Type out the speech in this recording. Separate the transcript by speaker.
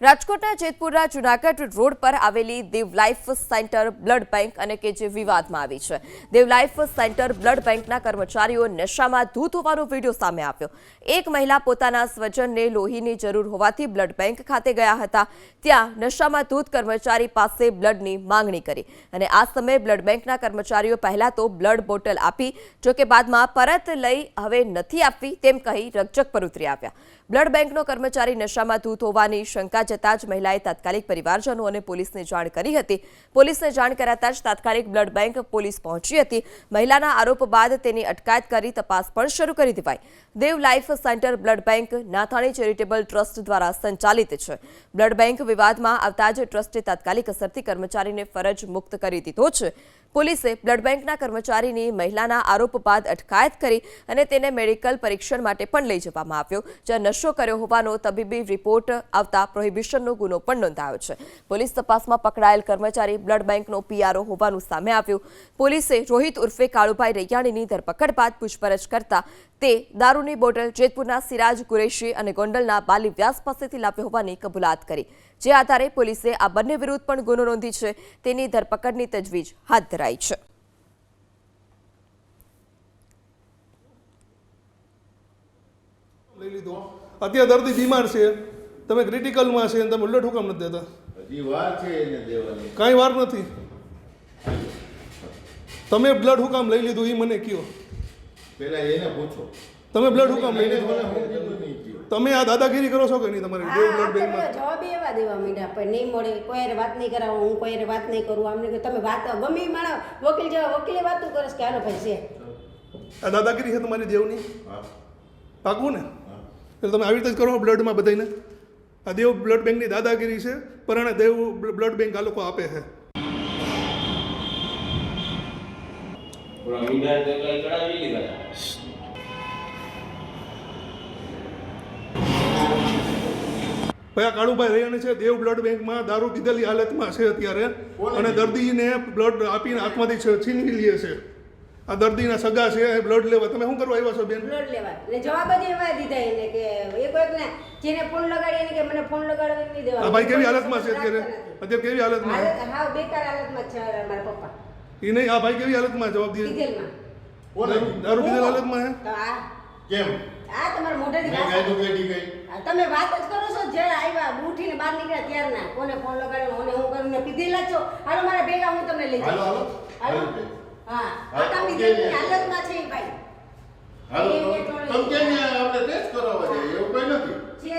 Speaker 1: રાજકોટના જેતપુરના જૂનાગઢ રોડ પર આવેલી દેવ લાઈફ સેન્ટર બ્લડ બેંક અને કે જે વિવાદમાં આવી છે। દેવ લાઈફ સેન્ટર બ્લડ બેંકના કર્મચારીઓ નશામાં ધૂત હોવાનો વિડીયો સામે આવ્યો। એક મહિલા પોતાના સ્વજનને લોહીની જરૂર હોવાથી બ્લડ બેંક ખાતે ગયા હતા। ત્યાં નશામાં ધૂત કર્મચારી પાસે બ્લડની માંગણી કરી અને આ સમયે બ્લડ બેંકના કર્મચારીઓ પહેલા તો બ્લડ બોટલ આપી, જોકે બાદમાં પરત લઈ હવે નથી આપવી તેમ કહી રકઝક પર ઉતરી આવ્યા। બ્લડ બેંકનો કર્મચારી નશામાં ધૂત હોવાની શંકા જતા જ મહિલાએ તાત્કાલિક પરિવારજનો અને પોલીસને જાણ કરી હતી। પોલીસને જાણ કરાતા જ તાત્કાલિક બ્લડ બેંક પોલીસ પહોંચી હતી। મહિલાના આરોપ બાદ તેની અટકાયત કરી તપાસ પણ શરૂ કરી દેવાઈ। Dev life centre blood bank Nathani charitable trust દ્વારા સંચાલિત છે। બ્લડ બેંક વિવાદમાં આવતા જ ટ્રસ્ટે તાત્કાલિક અસરથી કર્મચારીને ફરજ મુક્ત કરી દીધો છે। પોલીસે બ્લડ બેંકના કર્મચારીની મહિલાના આરોપ બાદ અટકાયત કરી અને તેને મેડિકલ પરીક્ષણ માટે પણ લઈ જવામાં આવ્યો, જ્યાં નશો કર્યો હોવાનો તબીબી રિપોર્ટ આવતા પ્રોહિબિશનનો ગુનો પણ નોંધાયો છે। પોલીસ તપાસમાં પકડાયેલ કર્મચારી બ્લડ બેંકનો પીઆરઓ હોવાનું સામે આવ્યું। પોલીસે રોહિત ઉર્ફે કાળુભાઈ રૈયાણીની ધરપકડ બાદ પૂછપરછ કરતા તે દારૂની બોટલ જેતપુરના સિરાજ કુરેશી અને ગોંડલના બાલી વ્યાસ પાસેથી લાવ્યો હોવાની કબૂલાત કરી, જે આધારે પોલીસે આ બંને વિરુદ્ધ પણ ગુનો નોંધી છે। તેની ધરપકડની તજવીજ હાથ ધરાઈ છે।
Speaker 2: લઈ લીધો, અત્યારે દર્દી બીમાર છે, તમે ક્રિટિકલમાં છે અને તમે બ્લડ હુકમ નથી દેતા?
Speaker 3: હજી વાર છે એને દેવાની,
Speaker 2: કાંઈ વાર નથી। તમે બ્લડ હુકમ લઈ લીધું એ મને કયો,
Speaker 3: પેલા એને પૂછો
Speaker 2: તમે બ્લડ હુકમ લઈ
Speaker 3: મને
Speaker 2: લીધું?
Speaker 3: હું કીધું નહીં કયો
Speaker 2: તમે આ દાદાગીરી કરો છો કે નહીં? તમારી દેવ બ્લડ બેંકમાં
Speaker 4: જવાબ એવા દેવા માંડ્યા, પણ નહીં મળે, કોઈ વાત નહીં કરાવો, હું કોઈ વાત નહીં કરું, આમને કે તમે વાત ગમે માણસ વકીલ જેવા વકીલે વાતો કરે કે હાલો ભાઈ છે
Speaker 2: આ દાદાગીરી છે તમારી દેવની?
Speaker 3: હા
Speaker 2: પાકું ને? એટલે તમે આવી રીતે જ કરો બ્લડમાં બધાને? આ દેવ બ્લડ બેંકની દાદાગીરી છે, પરાણે દેવ બ્લડ બેંક આ લોકો આપે છે।
Speaker 5: પૂરા મીડિયા તો કઈ ચડાવી લીધા।
Speaker 2: ભાઈ આ કાળુભાઈ રૈયાણી છે, દેવ બ્લડ બેંકમાં દારૂ પીધેલી હાલતમાં છે અત્યારે, અને દર્દીને બ્લડ આપીને આંખમાંથી છીનવી લે છે। આ દર્દીના સગા છે, બ્લડ લેવા તમે શું કરવા આવ્યા છો બેન?
Speaker 4: બ્લડ લેવા ને જવાબ જ એવા દીધા એને કે એક ને જેને ફોન લગાડી એને કે મને ફોન લગાડવા નહીં દેવા।
Speaker 2: આ ભાઈ કેવી હાલતમાં છે અત્યારે? અત્યારે કેવી હાલતમાં?
Speaker 4: હા બેકાર હાલતમાં છે મારા પપ્પા।
Speaker 2: એ નહીં, આ ભાઈ કેવી હાલતમાં? જવાબ દે।
Speaker 4: પીધેલમાં
Speaker 2: દારૂ પીધેલ હાલતમાં હે?
Speaker 4: તો આ
Speaker 3: કેમ
Speaker 4: આ તમારા મોઢેથી
Speaker 3: મેં
Speaker 4: વાત-
Speaker 3: કીધું કે ગઈ
Speaker 4: તમે વાત જ કરો છો, જ્યારે આવ્યા ઉઠીને બહાર નીકળ્યા ત્યારના કોને ફોન લગાડ્યો, કોને હું કરીને પીધેલા છો, હાલો મારા ભેગા હું તમને લઈ
Speaker 3: હાલો
Speaker 4: જાઉં।
Speaker 3: હાલો
Speaker 4: હાલો હા
Speaker 3: હાલો,
Speaker 4: આટા પીધેલી હાલતમાં છે એ ભાઈ।
Speaker 3: હાલો
Speaker 4: એ
Speaker 3: તમે કેમ આપણે ટેસ્ટ કરાવવા જઈએ? એવું કઈ નથી।
Speaker 4: છે